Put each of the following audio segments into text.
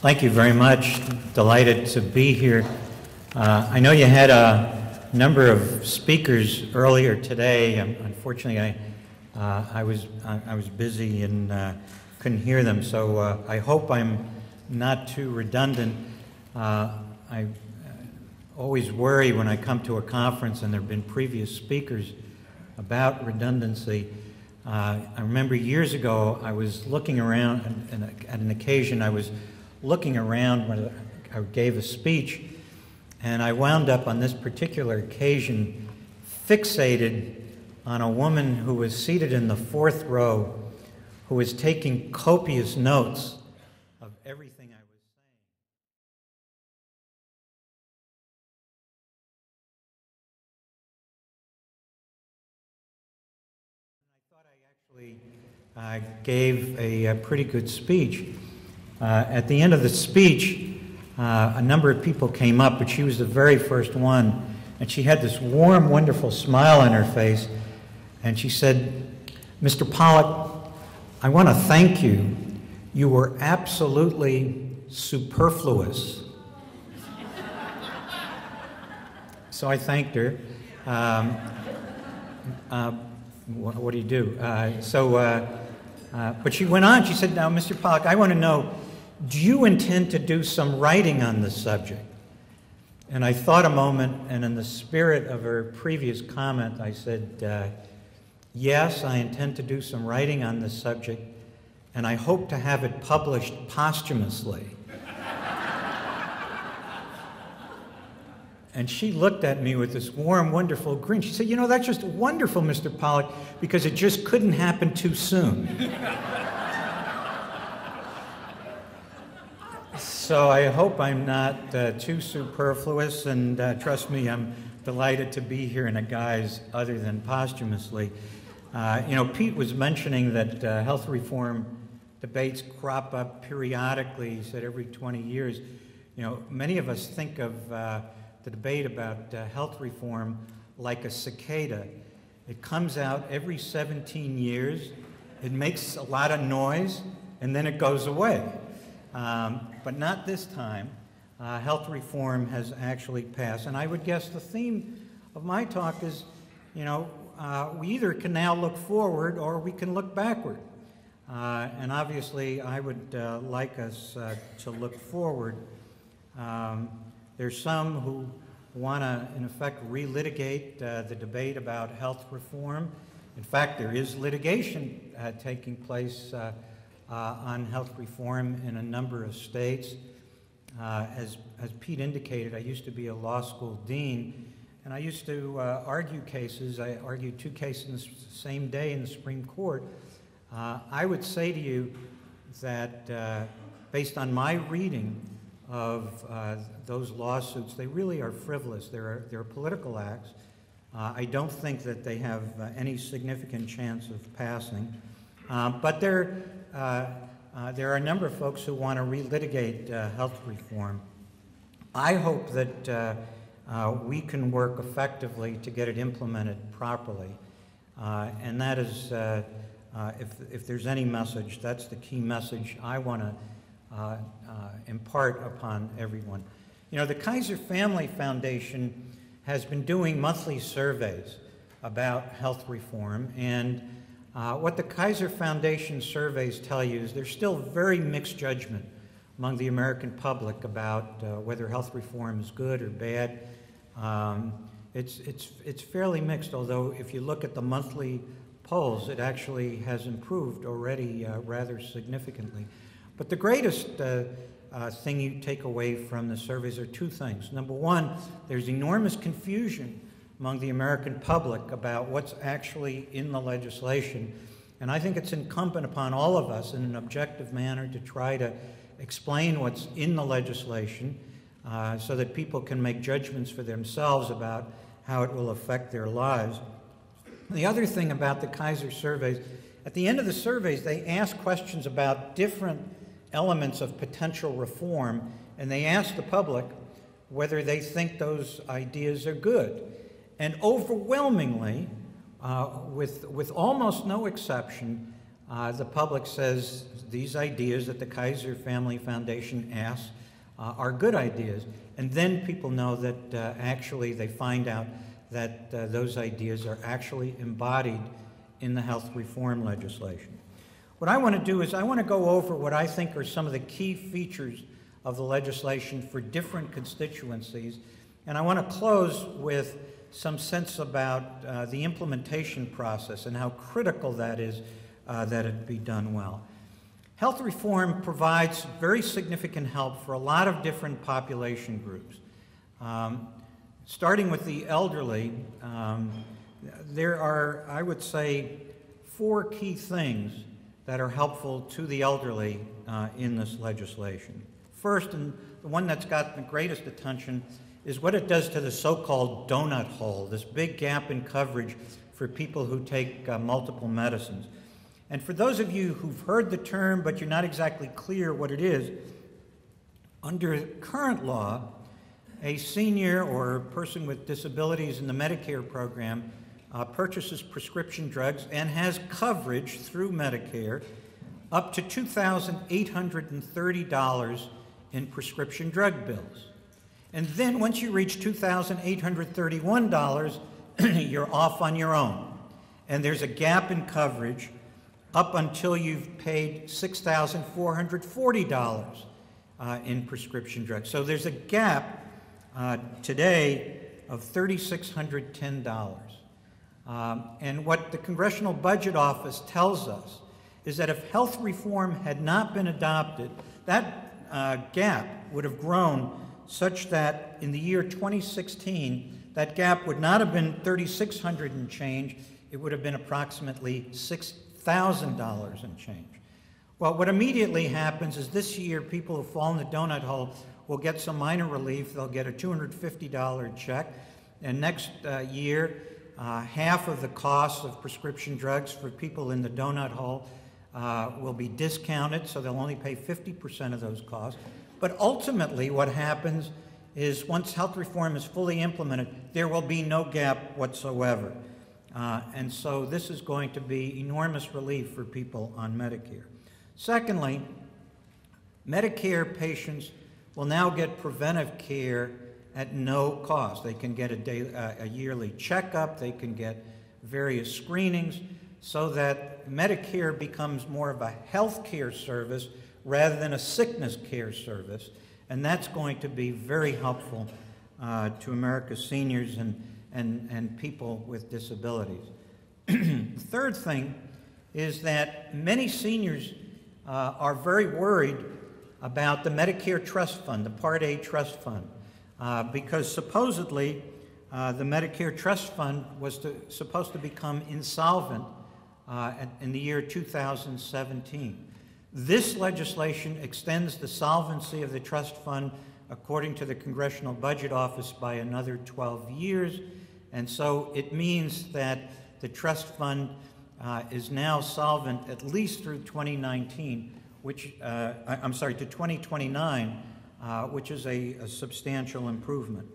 Thank you very much. Delighted to be here. I know you had a number of speakers earlier today. Unfortunately, I was busy and couldn't hear them, so I hope I'm not too redundant. I always worry when I come to a conference and there have been previous speakers about redundancy. I remember years ago I was looking around, and at an occasion I was looking around when I gave a speech, and I wound up on this particular occasion fixated on a woman who was seated in the fourth row who was taking copious notes of everything I was saying. I thought I actually gave a pretty good speech. At the end of the speech, a number of people came up, but she was the very first one, and she had this warm, wonderful smile on her face, and she said, "Mr. Pollack, I want to thank you. You were absolutely superfluous." So I thanked her. What do you do? But she went on. She said, "Now, Mr. Pollack, I want to know, do you intend to do some writing on this subject?" And I thought a moment, and in the spirit of her previous comment, I said, yes, I intend to do some writing on this subject, and I hope to have it published posthumously. And she looked at me with this warm, wonderful grin. She said, "You know, that's just wonderful, Mr. Pollack, because it just couldn't happen too soon." So I hope I'm not too superfluous, and trust me, I'm delighted to be here in a guise other than posthumously. You know, Pete was mentioning that health reform debates crop up periodically. He said every 20 years. You know, many of us think of the debate about health reform like a cicada. It comes out every 17 years. It makes a lot of noise, and then it goes away. But not this time. Health reform has actually passed. And I would guess the theme of my talk is, you know, we either can now look forward or we can look backward. And obviously, I would like us to look forward. There's some who want to, in effect, relitigate the debate about health reform. In fact, there is litigation taking place on health reform in a number of states. As Pete indicated, I used to be a law school dean, and I used to argue cases. I argued 2 cases the same day in the Supreme Court. I would say to you that based on my reading of those lawsuits, they really are frivolous. They're political acts. I don't think that they have any significant chance of passing. But there are a number of folks who want to relitigate health reform. I hope that we can work effectively to get it implemented properly. And that is, if there's any message, that's the key message I want to impart upon everyone. You know, the Kaiser Family Foundation has been doing monthly surveys about health reform, and what the Kaiser Foundation surveys tell you is there's still very mixed judgment among the American public about whether health reform is good or bad. It's fairly mixed, although if you look at the monthly polls, it actually has improved already rather significantly. But the greatest thing you take away from the surveys are 2 things. Number one, there's enormous confusion among the American public about what's actually in the legislation. And I think it's incumbent upon all of us in an objective manner to try to explain what's in the legislation so that people can make judgments for themselves about how it will affect their lives. The other thing about the Kaiser surveys, at the end of the surveys, they ask questions about different elements of potential reform, and they ask the public whether they think those ideas are good. And overwhelmingly, with almost no exception, the public says these ideas that the Kaiser Family Foundation asks are good ideas. And then people know that actually they find out that those ideas are actually embodied in the health reform legislation. What I want to do is I want to go over what I think are some of the key features of the legislation for different constituencies, and I want to close with some sense about the implementation process and how critical that is that it be done well. Health reform provides very significant help for a lot of different population groups. Starting with the elderly, there are, I would say, 4 key things that are helpful to the elderly in this legislation. First, and the one that's got the greatest attention, is what it does to the so-called donut hole, this big gap in coverage for people who take multiple medicines. And for those of you who've heard the term, but you're not exactly clear what it is, under current law, a senior or a person with disabilities in the Medicare program purchases prescription drugs and has coverage through Medicare up to $2,830 in prescription drug bills. And then once you reach $2,831, you're off on your own. And there's a gap in coverage up until you've paid $6,440 in prescription drugs. So there's a gap today of $3,610. And what the Congressional Budget Office tells us is that if health reform had not been adopted, that gap would have grown such that in the year 2016, that gap would not have been $3,600 and change, it would have been approximately $6,000 and change. Well, what immediately happens is this year, people who fall in the donut hole will get some minor relief. They'll get a $250 check. And next year, half of the cost of prescription drugs for people in the donut hole will be discounted, so they'll only pay 50% of those costs. But ultimately, what happens is once health reform is fully implemented, there will be no gap whatsoever. And so this is going to be enormous relief for people on Medicare. Secondly, Medicare patients will now get preventive care at no cost. They can get a yearly checkup, they can get various screenings, so that Medicare becomes more of a health care service rather than a sickness care service. And that's going to be very helpful to America's seniors and people with disabilities. The third thing is that many seniors are very worried about the Medicare Trust Fund, the Part A Trust Fund, because supposedly the Medicare Trust Fund was supposed to become insolvent in the year 2017. This legislation extends the solvency of the trust fund, according to the Congressional Budget Office, by another 12 years. And so it means that the trust fund is now solvent at least through 2019, which, I'm sorry, to 2029, which is a substantial improvement.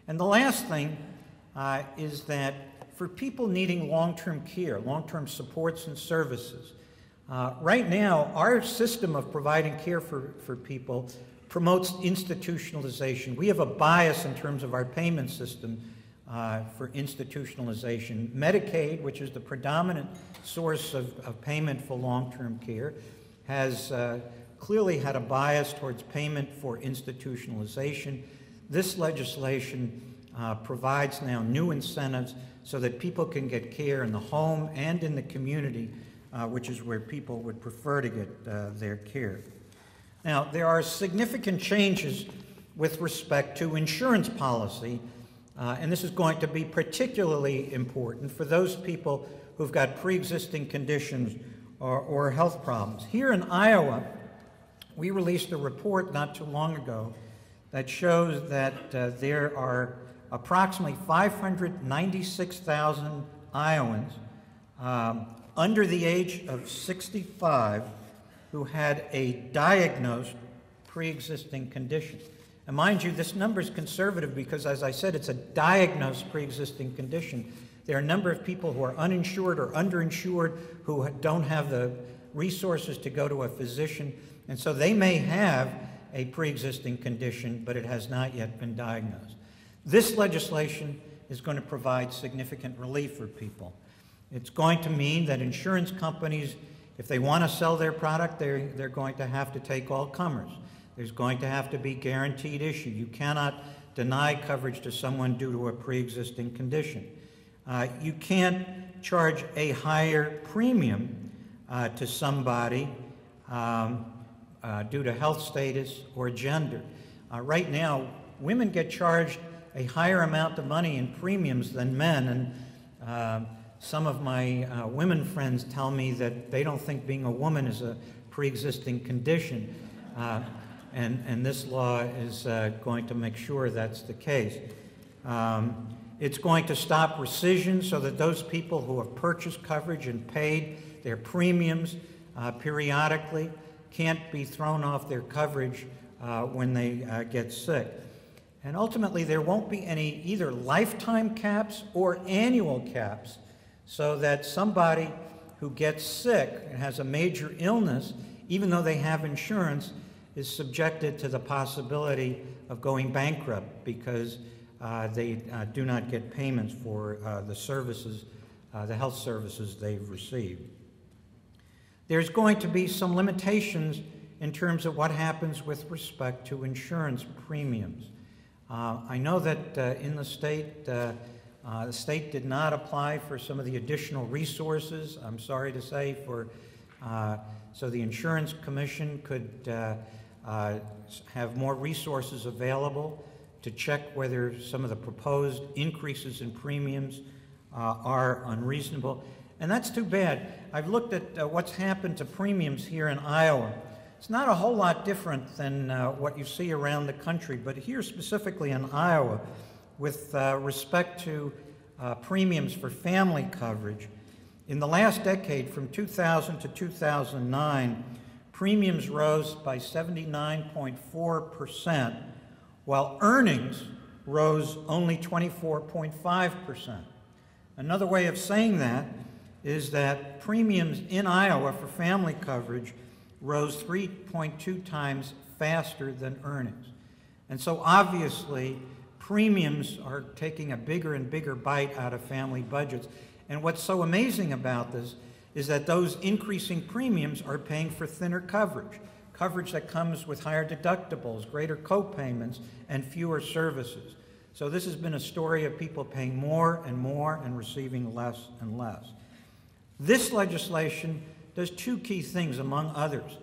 And the last thing is that for people needing long-term care, long-term supports and services, right now, our system of providing care for people promotes institutionalization. We have a bias in terms of our payment system for institutionalization. Medicaid, which is the predominant source of payment for long-term care, has clearly had a bias towards payment for institutionalization. This legislation provides now new incentives so that people can get care in the home and in the community, which is where people would prefer to get their care. Now, there are significant changes with respect to insurance policy, and this is going to be particularly important for those people who've got pre-existing conditions or health problems. Here in Iowa, we released a report not too long ago that shows that there are approximately 596,000 Iowans under the age of 65 who had a diagnosed pre-existing condition. And mind you, this number is conservative because, as I said, it's a diagnosed pre-existing condition. There are a number of people who are uninsured or underinsured who don't have the resources to go to a physician, and so they may have a pre-existing condition, but it has not yet been diagnosed. This legislation is going to provide significant relief for people. It's going to mean that insurance companies, if they want to sell their product, they're going to have to take all comers. There's going to have to be guaranteed issue. You cannot deny coverage to someone due to a pre-existing condition. You can't charge a higher premium to somebody due to health status or gender. Right now, women get charged a higher amount of money in premiums than men, and some of my women friends tell me that they don't think being a woman is a pre-existing condition, and this law is going to make sure that's the case. It's going to stop rescission so that those people who have purchased coverage and paid their premiums periodically can't be thrown off their coverage when they get sick. And ultimately, there won't be any either lifetime caps or annual caps, so that somebody who gets sick and has a major illness, even though they have insurance, is subjected to the possibility of going bankrupt because they do not get payments for the services, the health services they've received. There's going to be some limitations in terms of what happens with respect to insurance premiums. I know that in the state did not apply for some of the additional resources, I'm sorry to say, so the Insurance Commission could have more resources available to check whether some of the proposed increases in premiums are unreasonable. And that's too bad. I've looked at what's happened to premiums here in Iowa. It's not a whole lot different than what you see around the country, but here specifically in Iowa, with respect to premiums for family coverage, in the last decade, from 2000 to 2009, premiums rose by 79.4%, while earnings rose only 24.5%. Another way of saying that is that premiums in Iowa for family coverage rose 3.2 times faster than earnings. And so obviously, premiums are taking a bigger and bigger bite out of family budgets. And what's so amazing about this is that those increasing premiums are paying for thinner coverage, coverage that comes with higher deductibles, greater co-payments, and fewer services. So this has been a story of people paying more and more and receiving less and less. This legislation does two key things, among others.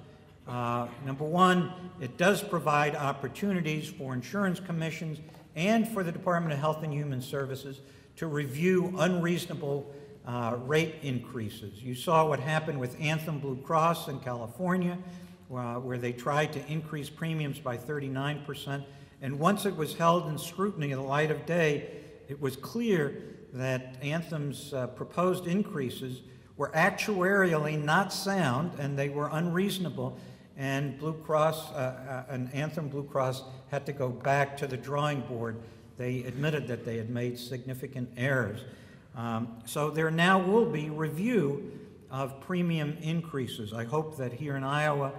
Number one, it does provide opportunities for insurance commissions and for the Department of Health and Human Services to review unreasonable rate increases. You saw what happened with Anthem Blue Cross in California, where they tried to increase premiums by 39%. And once it was held in scrutiny in the light of day, it was clear that Anthem's proposed increases were actuarially not sound, and they were unreasonable. And Blue Cross and Anthem Blue Cross had to go back to the drawing board. They admitted that they had made significant errors. So there now will be review of premium increases. I hope that here in Iowa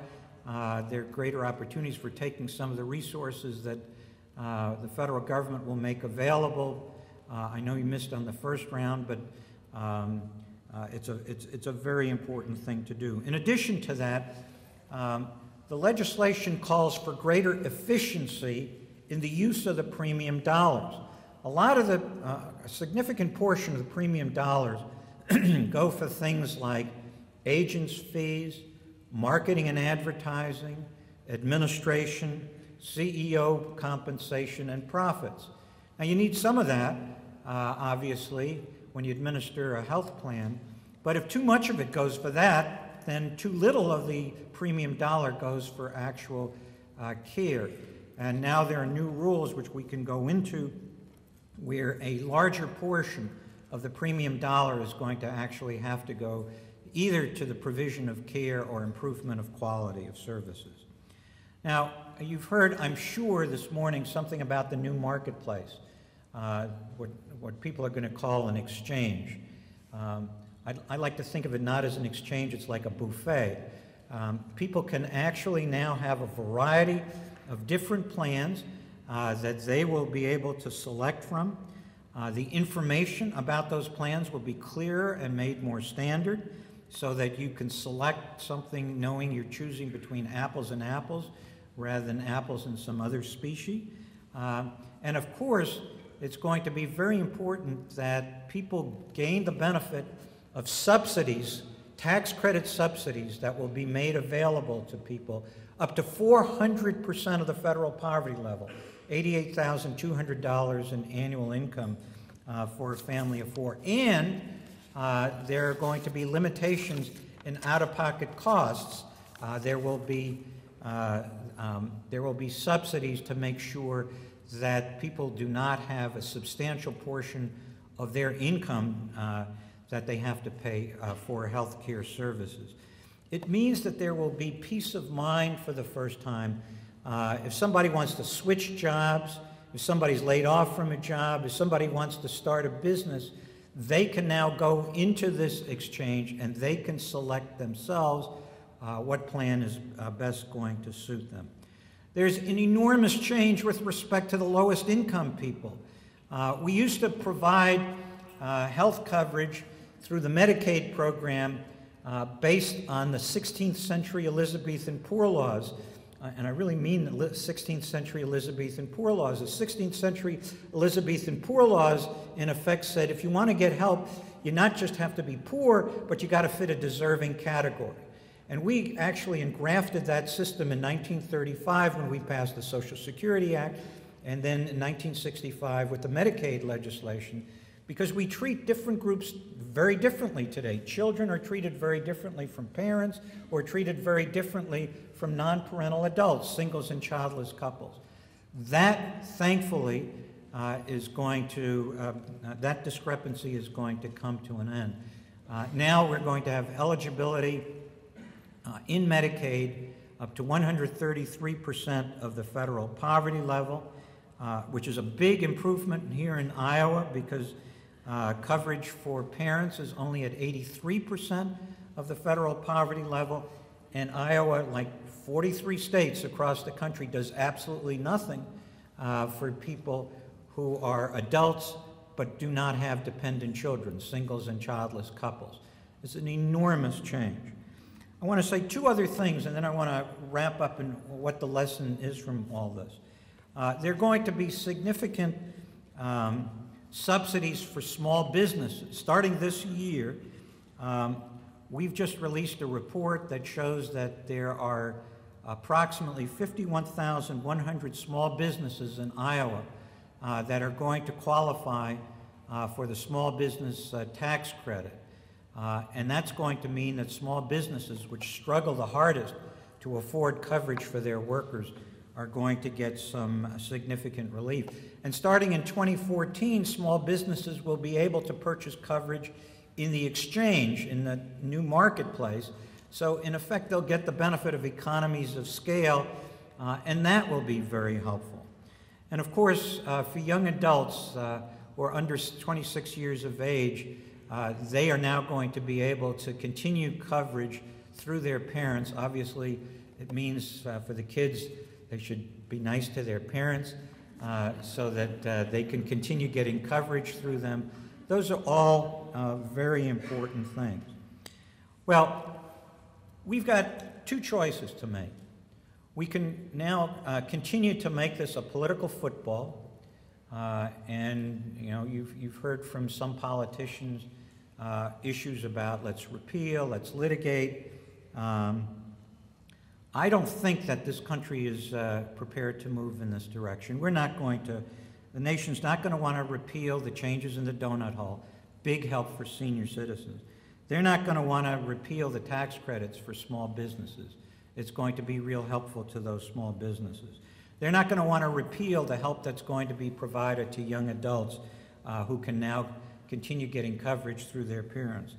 there are greater opportunities for taking some of the resources that the federal government will make available. I know you missed on the first round, but it's a very important thing to do. In addition to that, the legislation calls for greater efficiency in the use of the premium dollars. A significant portion of the premium dollars go for things like agents' fees, marketing and advertising, administration, CEO compensation, and profits. Now, you need some of that, obviously, when you administer a health plan, but if too much of it goes for that, then too little of the premium dollar goes for actual care. And now there are new rules which we can go into where a larger portion of the premium dollar is going to actually have to go either to the provision of care or improvement of quality of services. Now, you've heard, I'm sure, this morning something about the new marketplace, what people are going to call an exchange. I like to think of it not as an exchange, it's like a buffet. People can actually now have a variety of different plans that they will be able to select from. The information about those plans will be clearer and made more standard so that you can select something knowing you're choosing between apples and apples rather than apples and some other species. And of course, it's going to be very important that people gain the benefit of subsidies, tax credit subsidies that will be made available to people up to 400% of the federal poverty level, $88,200 in annual income for a family of four. And there are going to be limitations in out-of-pocket costs. There will be subsidies to make sure that people do not have a substantial portion of their income that they have to pay for health care services. It means that there will be peace of mind for the first time. If somebody wants to switch jobs, if somebody's laid off from a job, if somebody wants to start a business, they can now go into this exchange and they can select themselves what plan is best going to suit them. There's an enormous change with respect to the lowest income people. We used to provide health coverage through the Medicaid program based on the 16th century Elizabethan poor laws. And I really mean the 16th century Elizabethan poor laws. The 16th century Elizabethan poor laws, in effect, said if you want to get help, you not just have to be poor, but you got to fit a deserving category. And we actually engrafted that system in 1935 when we passed the Social Security Act, and then in 1965 with the Medicaid legislation, because we treat different groups very differently today. Children are treated very differently from parents, or treated very differently from non-parental adults, singles and childless couples. That, thankfully, is going to, that discrepancy is going to come to an end. Now we're going to have eligibility in Medicaid up to 133% of the federal poverty level, which is a big improvement here in Iowa because coverage for parents is only at 83% of the federal poverty level, and Iowa, like 43 states across the country, does absolutely nothing for people who are adults but do not have dependent children, singles and childless couples. It's an enormous change. I want to say two other things, and then I want to wrap up in what the lesson is from all this. There are going to be significant subsidies for small businesses. Starting this year, we've just released a report that shows that there are approximately 51,100 small businesses in Iowa that are going to qualify for the small business tax credit. And that's going to mean that small businesses, which struggle the hardest to afford coverage for their workers, are going to get some significant relief. And starting in 2014, small businesses will be able to purchase coverage in the exchange, in the new marketplace. So in effect, they'll get the benefit of economies of scale, and that will be very helpful. And of course, for young adults who are under 26 years of age, they are now going to be able to continue coverage through their parents. Obviously, it means for the kids, they should be nice to their parents so that they can continue getting coverage through them. Those are all very important things. Well, we've got two choices to make. We can now continue to make this a political football. And you know, you've heard from some politicians issues about let's repeal, let's litigate. I don't think that this country is prepared to move in this direction. We're not going to, the nation's not going to want to repeal the changes in the donut hole, big help for senior citizens. They're not going to want to repeal the tax credits for small businesses. It's going to be real helpful to those small businesses. They're not going to want to repeal the help that's going to be provided to young adults who can now continue getting coverage through their parents.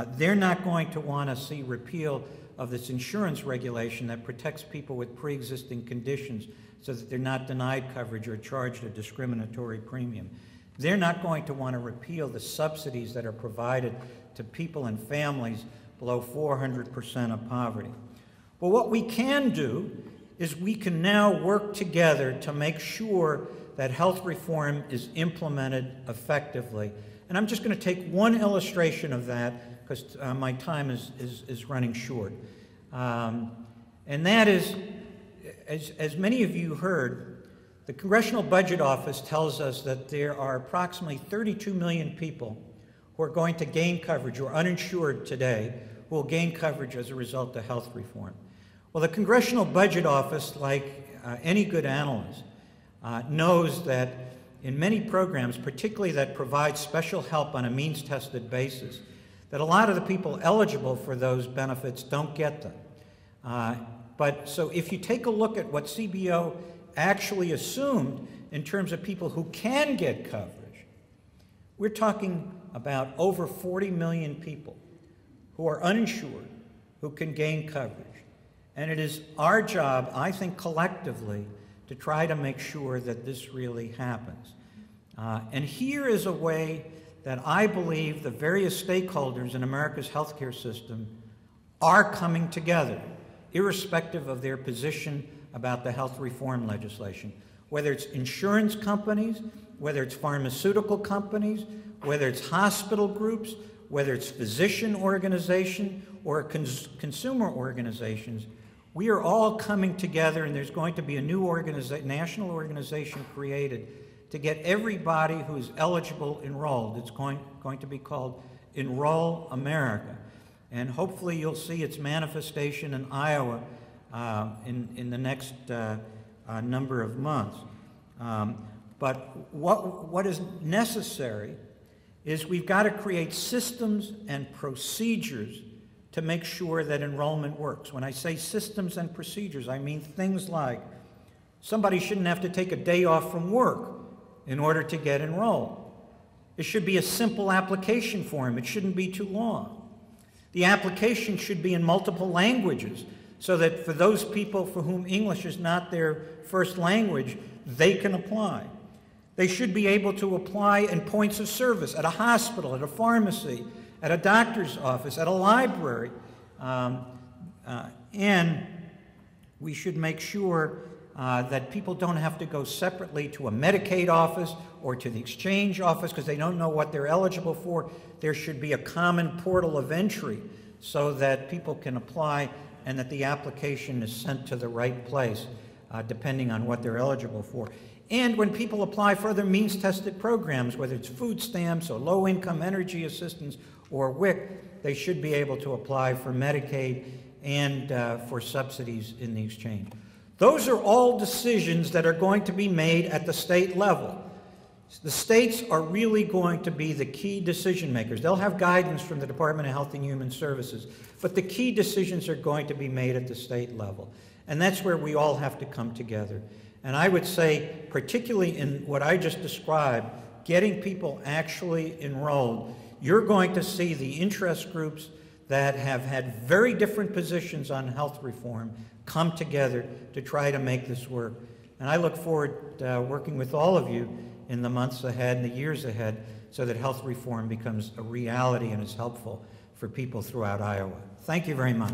They're not going to want to see repeal of this insurance regulation that protects people with pre-existing conditions so that they're not denied coverage or charged a discriminatory premium. They're not going to want to repeal the subsidies that are provided to people and families below 400% of poverty. But what we can do is we can now work together to make sure that health reform is implemented effectively. And I'm just going to take one illustration of that because my time is running short. And that is, as many of you heard, the Congressional Budget Office tells us that there are approximately 32 million people who are going to gain coverage or uninsured today who will gain coverage as a result of health reform. Well, the Congressional Budget Office, like any good analyst, knows that in many programs, particularly that provide special help on a means-tested basis, that a lot of the people eligible for those benefits don't get them. So if you take a look at what CBO actually assumed in terms of people who can get coverage, we're talking about over 40 million people who are uninsured who can gain coverage. And it is our job, I think collectively, to try to make sure that this really happens. And here is a way that I believe the various stakeholders in America's healthcare system are coming together, irrespective of their position about the health reform legislation. Whether it's insurance companies, whether it's pharmaceutical companies, whether it's hospital groups, whether it's physician organization or consumer organizations, we are all coming together, and there's going to be a new national organization created to get everybody who's eligible enrolled. It's going to be called Enroll America. And hopefully you'll see its manifestation in Iowa in the next number of months. But what is necessary is we've got to create systems and procedures to make sure that enrollment works. When I say systems and procedures, I mean things like somebody shouldn't have to take a day off from work in order to get enrolled. It should be a simple application form. It shouldn't be too long. The application should be in multiple languages so that for those people for whom English is not their first language, they can apply. They should be able to apply in points of service, at a hospital, at a pharmacy, at a doctor's office, at a library. And we should make sure that people don't have to go separately to a Medicaid office or to the exchange office because they don't know what they're eligible for. There should be a common portal of entry so that people can apply and that the application is sent to the right place, depending on what they're eligible for. And when people apply for other means-tested programs, whether it's food stamps or low-income energy assistance or WIC, they should be able to apply for Medicaid and for subsidies in the exchange. Those are all decisions that are going to be made at the state level. The states are really going to be the key decision makers. They'll have guidance from the Department of Health and Human Services, but the key decisions are going to be made at the state level. And that's where we all have to come together. And I would say, particularly in what I just described, getting people actually enrolled, you're going to see the interest groups that have had very different positions on health reform come together to try to make this work. And I look forward to working with all of you in the months ahead and the years ahead so that health reform becomes a reality and is helpful for people throughout Iowa. Thank you very much.